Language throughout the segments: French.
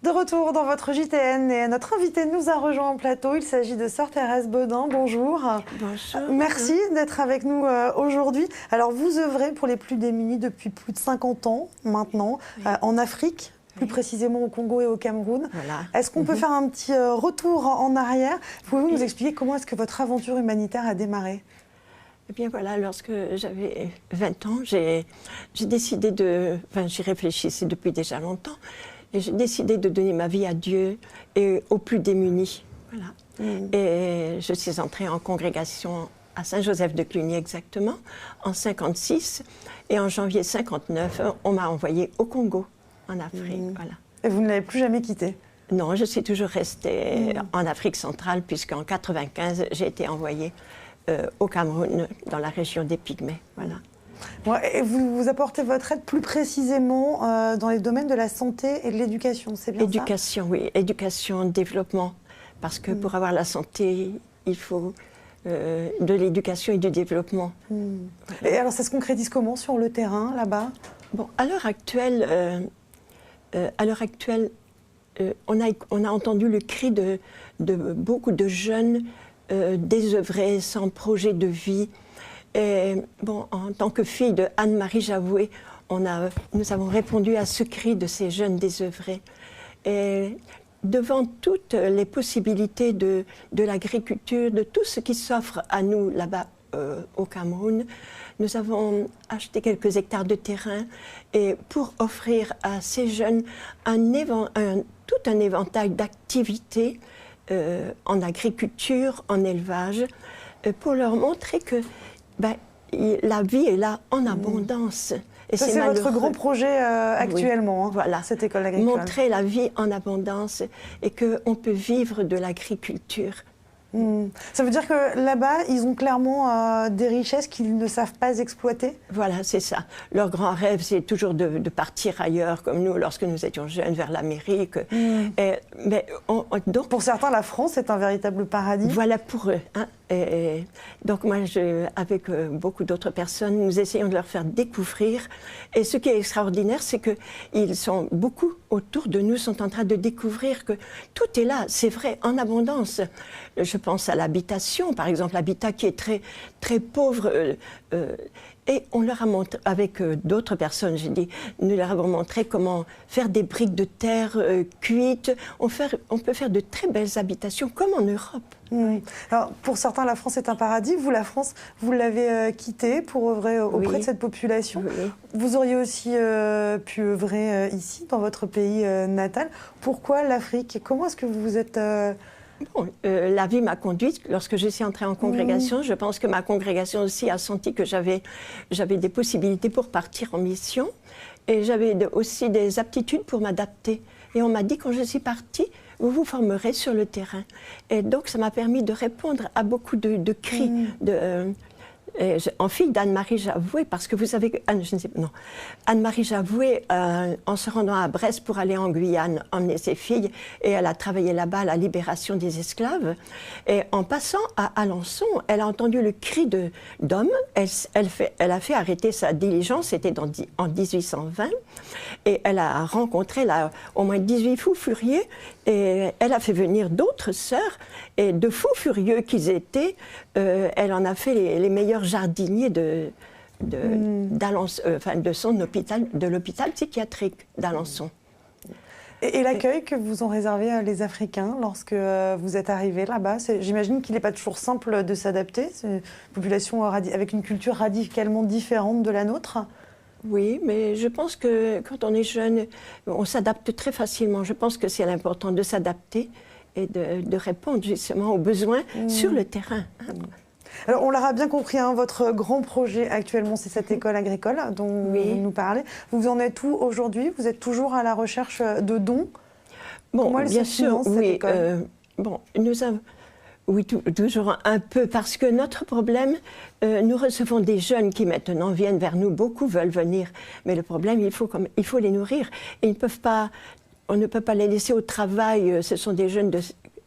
De retour dans votre JTN et notre invité nous a rejoint en plateau. Il s'agit de Sœur Thérèse Bedin. Bonjour. Bonjour. Merci d'être avec nous aujourd'hui. Alors vous œuvrez pour les plus démunis depuis plus de 50 ans maintenant, en Afrique, plus précisément au Congo et au Cameroun. Voilà. Est-ce qu'on peut faire un petit retour en arrière? Pouvez-vous nous expliquer comment est-ce que votre aventure humanitaire a démarré? Eh bien voilà, lorsque j'avais 20 ans, j'ai décidé de... Enfin, j'y réfléchissais depuis déjà longtemps. Et j'ai décidé de donner ma vie à Dieu et aux plus démunis. Voilà. Et je suis entrée en congrégation à Saint-Joseph de Cluny exactement, en 56. Et en janvier 59, on m'a envoyée au Congo, en Afrique. Voilà. Et vous ne l'avez plus jamais quitté? Non, je suis toujours restée en Afrique centrale, puisqu'en 95, j'ai été envoyée au Cameroun, dans la région des Pygmées. Voilà. Et vous apportez votre aide plus précisément dans les domaines de la santé et de l'éducation, c'est bien ça? Éducation, oui. Éducation, développement. Parce que pour avoir la santé, il faut de l'éducation et du développement. Et alors ça se concrétise comment sur le terrain, là-bas? Bon, à l'heure actuelle, on a entendu le cri de beaucoup de jeunes désœuvrés, sans projet de vie. Et bon, en tant que fille de Anne-Marie Javoué, nous avons répondu à ce cri de ces jeunes désœuvrés. Et devant toutes les possibilités de l'agriculture, de tout ce qui s'offre à nous là-bas au Cameroun, nous avons acheté quelques hectares de terrain et pour offrir à ces jeunes tout un éventail d'activités en agriculture, en élevage, pour leur montrer que la vie est là en abondance. Et c'est votre grand projet actuellement, oui, voilà. Cette école agricole. Montrer la vie en abondance et qu'on peut vivre de l'agriculture. Ça veut dire que là-bas, ils ont clairement des richesses qu'ils ne savent pas exploiter? Voilà, c'est ça. Leur grand rêve, c'est toujours de partir ailleurs, comme nous, lorsque nous étions jeunes, vers l'Amérique. Donc, pour certains, la France est un véritable paradis. Voilà pour eux. Hein. Et donc moi, avec beaucoup d'autres personnes, nous essayons de leur faire découvrir. Et ce qui est extraordinaire, c'est qu'ils sont beaucoup autour de nous, sont en train de découvrir que tout est là, c'est vrai, en abondance. Je pense à l'habitation, par exemple, l'habitat qui est très, très pauvre. Et on leur a montré, avec d'autres personnes, nous leur avons montré comment faire des briques de terre cuites. On peut faire de très belles habitations, comme en Europe. Alors, pour certains, la France est un paradis. Vous, la France, vous l'avez quittée pour œuvrer auprès de cette population. Oui. Vous auriez aussi pu œuvrer ici, dans votre pays natal. Pourquoi l'Afrique? Comment est-ce que vous vous êtes... Bon, la vie m'a conduite. Lorsque je suis entrée en congrégation, je pense que ma congrégation aussi a senti que j'avais des possibilités pour partir en mission. Et j'avais aussi des aptitudes pour m'adapter. Et on m'a dit, quand je suis partie, vous vous formerez sur le terrain. Et donc, ça m'a permis de répondre à beaucoup de cris en fille d'Anne-Marie Javoué, parce que vous savez, Anne-Marie Javoué, en se rendant à Brest pour aller en Guyane, emmener ses filles, et elle a travaillé là-bas à la libération des esclaves. Et en passant à Alençon, elle a entendu le cri d'homme. Elle a fait arrêter sa diligence, c'était en 1820, et elle a rencontré là, au moins 18 fous furieux, et elle a fait venir d'autres sœurs, et de fous furieux qu'ils étaient, elle en a fait les meilleurs jardiniers de l'hôpital psychiatrique d'Alençon. Et l'accueil que vous ont réservé les Africains lorsque vous êtes arrivés là-bas, j'imagine qu'il n'est pas toujours simple de s'adapter. C'est une population avec une culture radicalement différente de la nôtre. Oui, mais je pense que quand on est jeune, on s'adapte très facilement. Je pense que c'est important de s'adapter et de répondre justement aux besoins sur le terrain. Alors, on l'aura bien compris, hein, votre grand projet actuellement, c'est cette école agricole dont vous nous parlez. Vous en êtes où aujourd'hui? Vous êtes toujours à la recherche de dons? Bon, bien sûr, oui. Nous avons... Oui, toujours un peu, parce que notre problème, nous recevons des jeunes qui maintenant viennent vers nous, beaucoup veulent venir, mais le problème, il faut les nourrir. Et on ne peut pas les laisser au travail, ce sont des jeunes de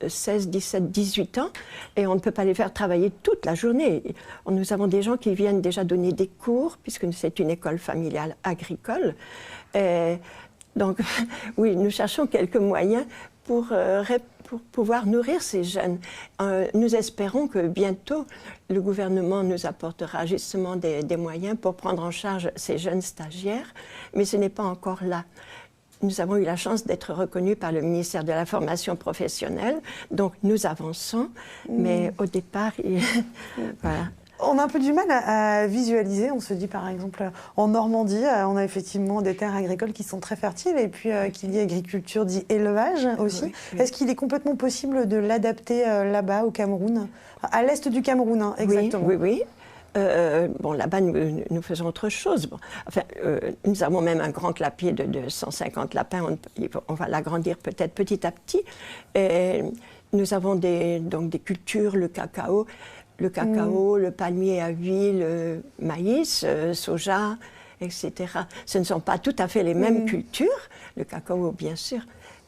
16, 17, 18 ans, et on ne peut pas les faire travailler toute la journée. Nous avons des gens qui viennent déjà donner des cours, puisque c'est une école familiale agricole, Donc, oui, nous cherchons quelques moyens pour pouvoir nourrir ces jeunes. Nous espérons que bientôt, le gouvernement nous apportera justement des moyens pour prendre en charge ces jeunes stagiaires, mais ce n'est pas encore là. Nous avons eu la chance d'être reconnus par le ministère de la Formation professionnelle, donc nous avançons, mais au départ, voilà. On a un peu du mal à visualiser. On se dit, par exemple, en Normandie, on a effectivement des terres agricoles qui sont très fertiles et puis qu'il y a agriculture dit élevage aussi. Oui, oui. Est-ce qu'il est complètement possible de l'adapter là-bas, au Cameroun, à l'est du Cameroun, hein, exactement? Oui, oui, oui. Bon, là-bas, nous faisons autre chose. Bon, enfin, nous avons même un grand clapier de 150 lapins. On va l'agrandir peut-être petit à petit. Et nous avons donc des cultures, le cacao, le palmier à huile, le maïs, soja, etc. Ce ne sont pas tout à fait les mêmes cultures, le cacao bien sûr,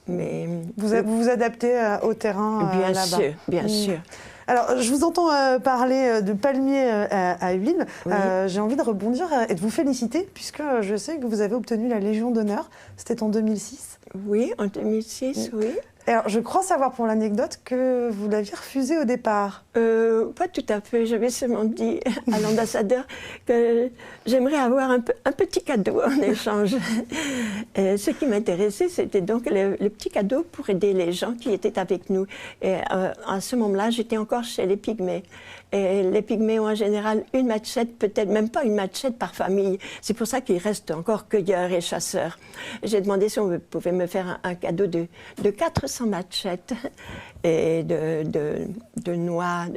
mais... Vous vous adaptez au terrain là-bas. Bien sûr, bien sûr. Alors, je vous entends parler de palmier à huile. Oui. J'ai envie de rebondir et de vous féliciter, puisque je sais que vous avez obtenu la Légion d'honneur. C'était en 2006. Oui, en 2006, oui. Alors, je crois savoir pour l'anecdote que vous l'aviez refusé au départ. Pas tout à fait. J'avais seulement dit à l'ambassadeur que j'aimerais avoir un petit cadeau en échange. Ce qui m'intéressait, c'était donc le petit cadeau pour aider les gens qui étaient avec nous. Et à ce moment-là, j'étais encore chez les Pygmées. Et les Pygmées ont en général une machette, peut-être même pas une machette par famille. C'est pour ça qu'ils restent encore cueilleurs et chasseurs. J'ai demandé si on pouvait me faire un cadeau de 400 machettes et de noix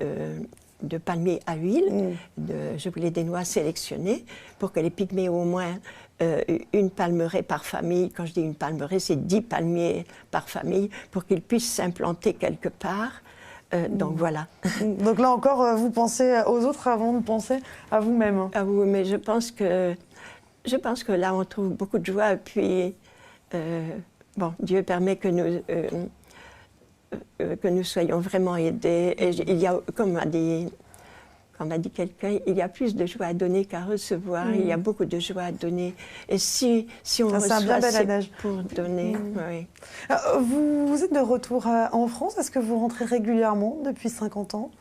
de palmier à huile. Je voulais des noix sélectionnées pour que les Pygmées aient au moins une palmeraie par famille. Quand je dis une palmeraie, c'est 10 palmiers par famille pour qu'ils puissent s'implanter quelque part. Donc voilà. Donc là encore, vous pensez aux autres avant de penser à vous-même. Ah oui, mais je pense que là, on trouve beaucoup de joie. Et puis, bon, Dieu permet que nous soyons vraiment aidés. Et il y a, comme m'a dit quelqu'un, il y a plus de joie à donner qu'à recevoir. Il y a beaucoup de joie à donner. Et si on reçoit, c'est pour donner. Oui. Vous êtes de retour en France. Est-ce que vous rentrez régulièrement depuis 50 ans?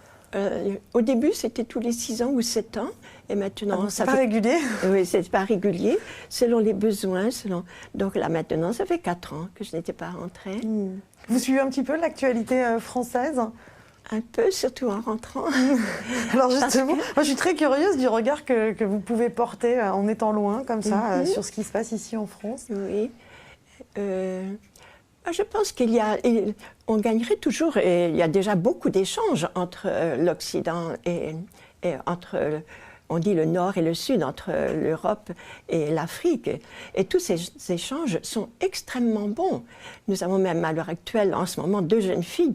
Au début, c'était tous les 6 ans ou 7 ans. Et maintenant, c'est pas régulier? Oui, c'est pas régulier, selon les besoins. Donc là, maintenant, ça fait 4 ans que je n'étais pas rentrée. Vous suivez un petit peu l'actualité française? Un peu, surtout en rentrant. Alors justement, moi je suis très curieuse du regard que vous pouvez porter en étant loin, comme ça, sur ce qui se passe ici en France. Oui. Je pense on gagnerait toujours, et il y a déjà beaucoup d'échanges entre l'Occident et entre, on dit le Nord et le Sud, entre l'Europe et l'Afrique. Et tous ces échanges sont extrêmement bons. Nous avons même à l'heure actuelle, en ce moment, 2 jeunes filles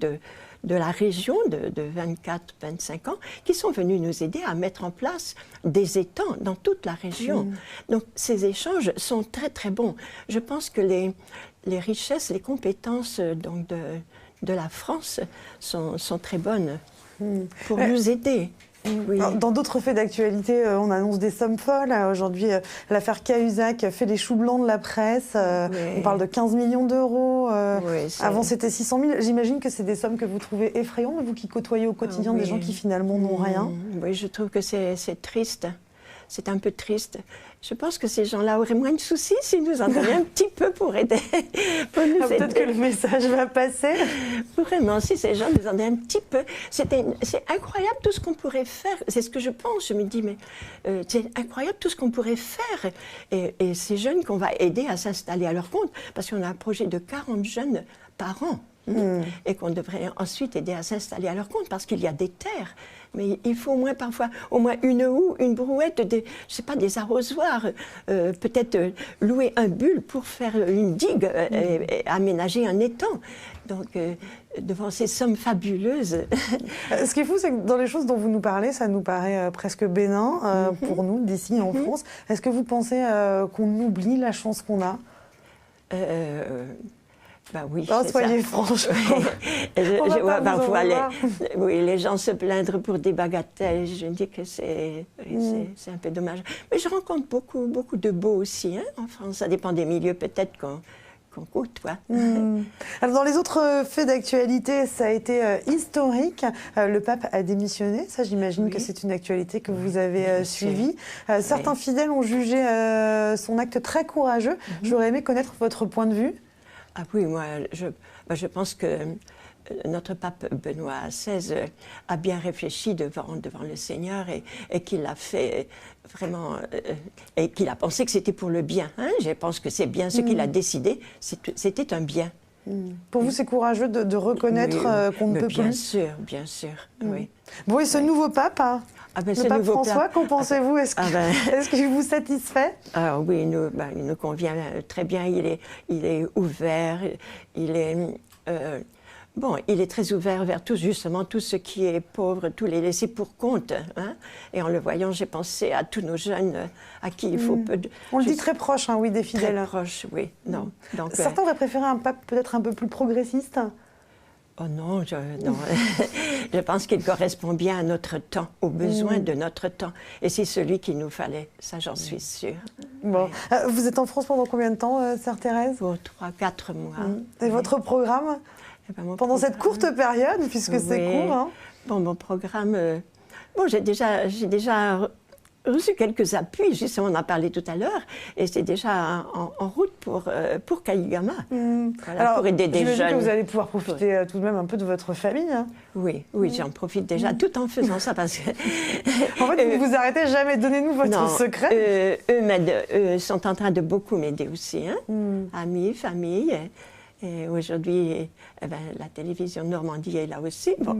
de la région de 24-25 ans qui sont venus nous aider à mettre en place des étangs dans toute la région. Donc ces échanges sont très très bons. Je pense que les richesses, les compétences donc de la France sont très bonnes pour nous aider. Oui. Dans d'autres faits d'actualité, on annonce des sommes folles. Aujourd'hui, l'affaire Cahuzac fait les choux blancs de la presse. On parle de 15 millions d'euros. Avant, c'était 600 000. J'imagine que c'est des sommes que vous trouvez effrayantes, vous qui côtoyez au quotidien des gens qui finalement n'ont rien. Oui, je trouve que c'est triste. C'est un peu triste. Je pense que ces gens-là auraient moins de soucis s'ils nous en donnaient un petit peu pour aider. Peut-être que le message va passer. Vraiment, si ces gens nous en donnaient un petit peu. C'est incroyable tout ce qu'on pourrait faire. C'est ce que je pense. Je me dis, mais c'est incroyable tout ce qu'on pourrait faire. Et ces jeunes qu'on va aider à s'installer à leur compte, parce qu'on a un projet de 40 jeunes par an. Et qu'on devrait ensuite aider à s'installer à leur compte, parce qu'il y a des terres. Mais il faut parfois au moins une houe, une brouette, je sais pas, des arrosoirs, peut-être louer un bulle pour faire une digue et aménager un étang. Donc, devant ces sommes fabuleuses. Ce qui est fou, c'est que dans les choses dont vous nous parlez, ça nous paraît presque bénin pour nous, d'ici en France. Est-ce que vous pensez qu'on oublie la chance qu'on a? Bah oui, soyez franche. Je vois parfois les gens se plaindre pour des bagatelles. Je dis que c'est un peu dommage. Mais je rencontre beaucoup de beaux aussi en France. Ça dépend des milieux, peut-être qu'on coûte. Quoi. Alors, dans les autres faits d'actualité, ça a été historique. Le pape a démissionné. Ça, j'imagine que c'est une actualité que vous avez suivie. Certains fidèles ont jugé son acte très courageux. J'aurais aimé connaître votre point de vue. Ah oui, moi, je pense que notre pape Benoît XVI a bien réfléchi devant le Seigneur et qu'il a fait vraiment, et qu'il a pensé que c'était pour le bien. Hein. Je pense que c'est bien ce qu'il a décidé, c'était un bien. Pour vous, c'est courageux de reconnaître qu'on ne peut plus. Bien sûr, oui. Bon, et ce nouveau pape, le pape François, qu'en pensez-vous? Est-ce qu'il vous satisfait? Oui, il nous convient très bien. Il est ouvert, il est très ouvert vers tout ce qui est pauvre, tous les laissés pour compte. Hein. Et en le voyant, j'ai pensé à tous nos jeunes à qui il faut peu de... On le dit très proche, oui, des fidèles. Très proche, oui. Non. Donc, certains auraient préféré un pape peut-être un peu plus progressiste. Oh non, non. Je pense qu'il correspond bien à notre temps, aux besoins de notre temps. Et c'est celui qu'il nous fallait, ça j'en suis sûre. Bon. Vous êtes en France pendant combien de temps, Sœur Thérèse? Pour 3-4 mois. Et votre programme pendant cette courte période, puisque c'est court, hein. Bon, mon programme... j'ai déjà reçu quelques appuis, justement, on en parlait tout à l'heure, et c'est déjà en route pour Kayigama, Alors, pour aider des jeunes. J'imagine que vous allez pouvoir profiter tout de même un peu de votre famille. Hein. Oui, j'en profite déjà, tout en faisant ça, parce que... En fait, vous ne vous arrêtez jamais, donnez-nous votre secret. Eux m'aident, sont en train de beaucoup m'aider aussi, hein. Amis, famille... Et aujourd'hui, la télévision de Normandie est là aussi. Bon.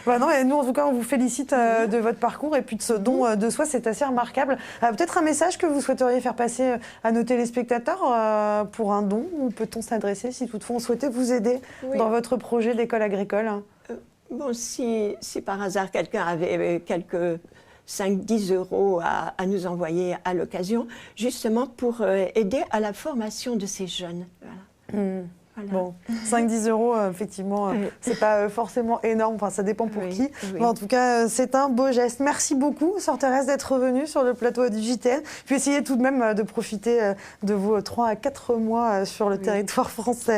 Non, et nous, en tout cas, on vous félicite de votre parcours et puis de ce don de soi, c'est assez remarquable. Peut-être un message que vous souhaiteriez faire passer à nos téléspectateurs pour un don, où peut-on s'adresser si toutefois on souhaitait vous aider dans votre projet d'école agricole? Si par hasard quelqu'un avait quelques 5-10 euros à nous envoyer à l'occasion, justement pour aider à la formation de ces jeunes. Voilà. Voilà. Bon, 5-10 euros, effectivement, c'est pas forcément énorme, enfin, ça dépend pour qui. Mais en tout cas, c'est un beau geste. Merci beaucoup, Sœur Thérèse, d'être revenue sur le plateau du JTN. Puis essayez tout de même de profiter de vos 3 à 4 mois sur le territoire français.